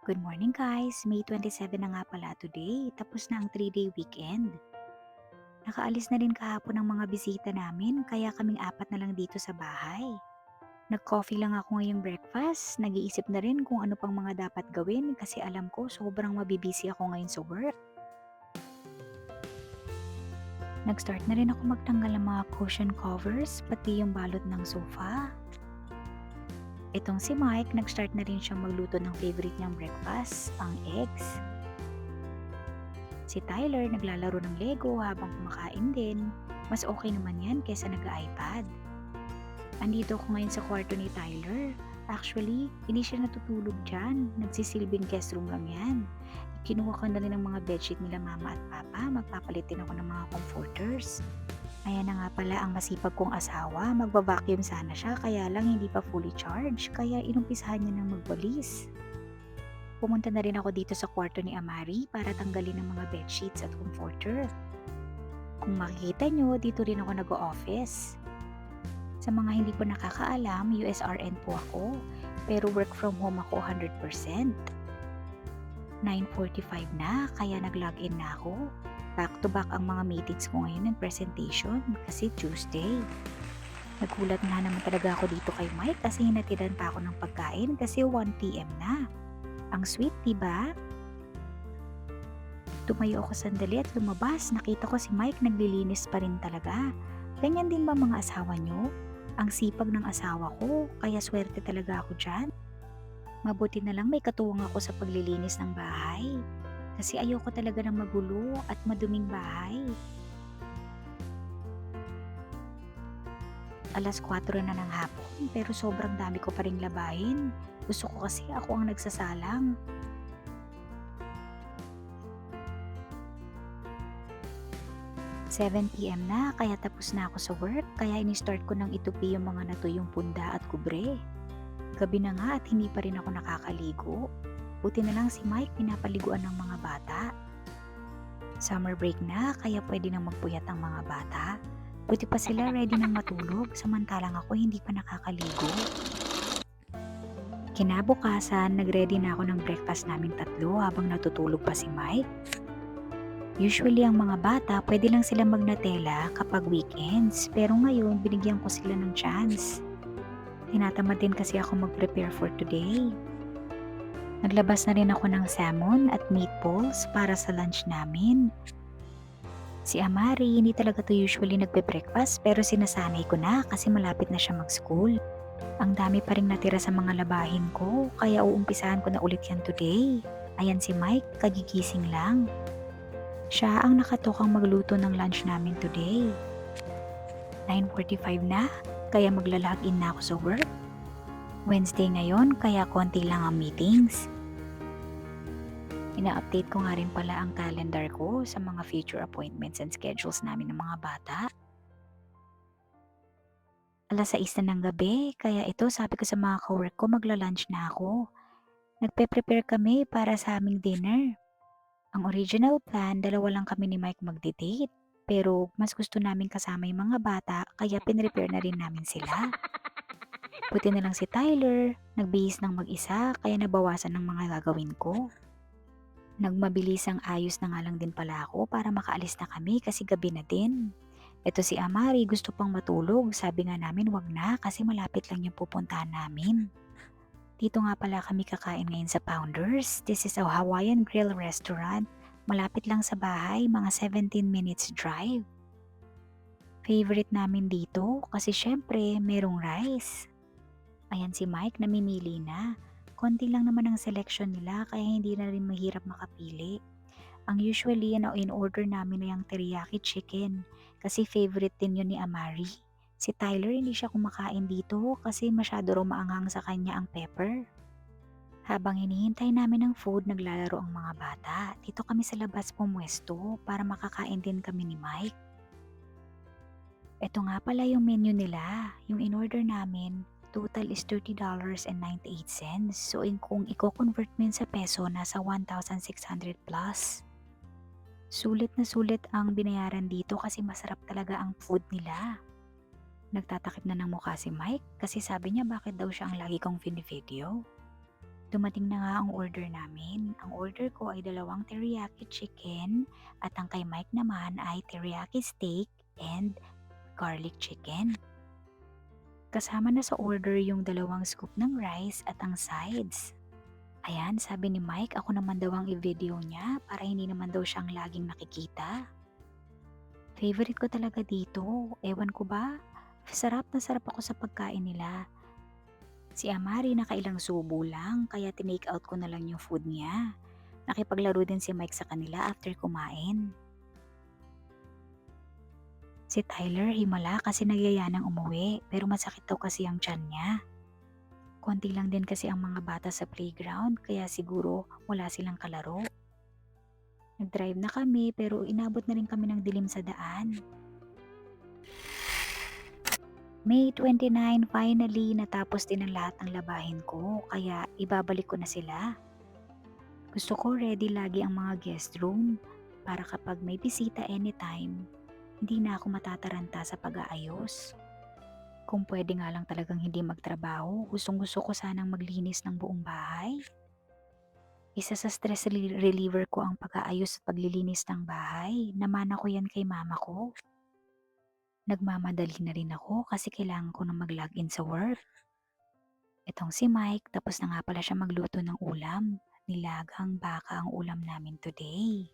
Good morning guys! May 27 na nga pala today. Tapos na ang 3-day weekend. Nakaalis na rin kahapon ang mga bisita namin kaya kaming apat na lang dito sa bahay. Nag-coffee lang ako ngayong breakfast. Nag-iisip na rin kung ano pang mga dapat gawin kasi alam ko sobrang mabibisi ako ngayon sa work. Nag-start na rin ako magtanggal ng mga cushion covers pati yung balot ng sofa. Itong si Mike, nag-start na rin siyang magluto ng favorite niyang breakfast, ang eggs. Si Tyler naglalaro ng Lego habang kumakain din. Mas okay naman yan kaysa nag-iPad. Andito ako ngayon sa kwarto ni Tyler. Actually, hindi siya natutulog dyan. Nagsisilbing guest room lang yan. Kinuha ko na rin ng mga bedsheet nila mama at papa. Magpapalit din ako ng mga comforters. Ayan na nga pala ang masipag kong asawa. Magba-vacuum sana siya kaya lang hindi pa fully charged. Kaya inumpisahan niya ng magwalis. Pumunta na rin ako dito sa kwarto ni Amari para tanggalin ang mga bedsheets at comforter. Kung makikita nyo, dito rin ako nag-o-office. Sa mga hindi po nakakaalam, USRN po ako, pero work from home ako 100%. 9:45 na, kaya nag-login na ako. Back to back ang mga meetings ko ngayon and presentation kasi Tuesday. Nagulat na naman talaga ako dito kay Mike kasi hinatidan pa ako ng pagkain kasi 1 p.m. na. Ang sweet, diba? Tumayo ako sandali at lumabas. Nakita ko si Mike naglilinis pa rin talaga. Ganyan din ba mga asawa nyo? Ang sipag ng asawa ko, kaya swerte talaga ako dyan. Mabuti na lang may katuwang ako sa paglilinis ng bahay. Kasi ayoko talaga ng magulo at maduming bahay. Alas 4 na ng hapon pero sobrang dami ko pa ring labahin. Gusto ko kasi ako ang nagsasalang. 7 p.m. na kaya tapos na ako sa work kaya ini-start ko nang itupi yung mga natuyong punda at kubre. Gabi na nga at hindi pa rin ako nakakaligo. Buti na lang si Mike pinapaliguan ng mga bata. Summer break na kaya pwede nang magpuyat ang mga bata. Buti pa sila ready nang matulog samantalang ako hindi pa nakakaligo. Kinabukasan, nagready na ako ng breakfast naming tatlo habang natutulog pa si Mike. Usually ang mga bata pwede lang sila magnatela kapag weekends pero ngayon binigyan ko sila ng chance. Tinatamad din kasi ako mag-prepare for today. Naglabas na rin ako ng salmon at meatballs para sa lunch namin. Si Amari hindi talaga to usually nagbe-breakfast pero sinasanay ko na kasi malapit na siya mag-school. Ang dami pa rin natira sa mga labahin ko kaya uumpisahan ko na ulit yan today. Ayan si Mike, kagigising lang. Siya ang nakatokang magluto ng lunch namin today. 9:45 na, kaya magla-login na ako sa work. Wednesday ngayon, kaya konti lang ang meetings. Ina-update ko nga rin pala ang calendar ko sa mga future appointments and schedules namin ng mga bata. Alas 6 na ng gabi, kaya ito sabi ko sa mga cowork ko magla-lunch na ako. Nagpe-prepare kami para sa aming dinner. Ang original plan, dalawa lang kami ni Mike magde-date. Pero mas gusto namin kasama yung mga bata kaya pinrepare na rin namin sila. Buti na lang si Tyler, nagbihis ng mag-isa kaya nabawasan ng mga gagawin ko. Nagmabilis ang ayos na nga lang din pala ako para makaalis na kami kasi gabi na din. Ito si Amari gusto pang matulog, sabi nga namin wag na kasi malapit lang yung pupuntahan namin. Dito nga pala kami kakain ngayon sa Pounders. This is a Hawaiian grill restaurant. Malapit lang sa bahay, mga 17 minutes drive. Favorite namin dito kasi syempre merong rice. Ayan si Mike namimili na. Konti lang naman ang selection nila kaya hindi na rin mahirap makapili. Ang usually in order namin na yung teriyaki chicken kasi favorite din yun ni Amari. Si Tyler hindi siya kumakain dito kasi masyado raw maanghang sa kanya ang pepper. Habang hinihintay namin ng food, naglalaro ang mga bata. Dito kami sa labas pumwesto para makakain din kami ni Mike. Ito nga pala yung menu nila. Yung in-order namin, total is $30.98. So kung i-convert mo yun sa peso, nasa 1,600 plus. Sulit na sulit ang binayaran dito kasi masarap talaga ang food nila. Nagtatakip na ng mukha si Mike kasi sabi niya bakit daw siya ang lagi kong video. Dumating na nga ang order namin. Ang order ko ay 2 teriyaki chicken at ang kay Mike naman ay teriyaki steak and garlic chicken. Kasama na sa order yung 2 scoop ng rice at ang sides. Ayan, sabi ni Mike, ako naman daw ang i-video niya para hindi naman daw siyang laging nakikita. Favorite ko talaga dito. Ewan ko ba? Sarap na sarap ako sa pagkain nila. Si Amari nakailang subo lang kaya tinake out ko na lang yung food niya. Nakipaglaro din si Mike sa kanila after kumain. Si Tyler himala kasi nagyaya ng umuwi pero masakit daw kasi ang tiyan niya. Konti lang din kasi ang mga bata sa playground kaya siguro wala silang kalaro. Nag-drive na kami pero inabot na rin kami ng dilim sa daan. May 29 finally natapos din ang lahat ng labahin ko kaya ibabalik ko na sila. Gusto ko ready lagi ang mga guest room para kapag may bisita anytime, hindi na ako matataranta sa pag-aayos. Kung pwede nga lang talagang hindi magtrabaho, gustong-gusto ko sanang maglinis ng buong bahay. Isa sa stress reliever ko ang pag-aayos at paglilinis ng bahay. Namana ko yan kay mama ko. Nagmamadali na rin ako kasi kailangan ko na mag-login sa work. Itong si Mike, tapos na nga pala siya magluto ng ulam. Nilagang baka ang ulam namin today.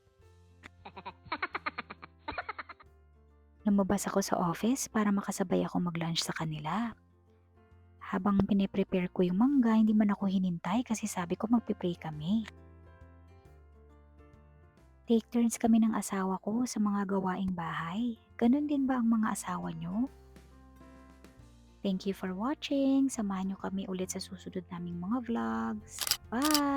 Lumabas ako sa office para makasabay ako mag-lunch sa kanila. Habang piniprepare ko yung mangga, hindi man ako hinintay kasi sabi ko magpipray kami. Take turns kami ng asawa ko sa mga gawaing bahay. Ganon din ba ang mga asawa nyo? Thank you for watching. Samahan nyo kami ulit sa susunod naming mga vlogs. Bye!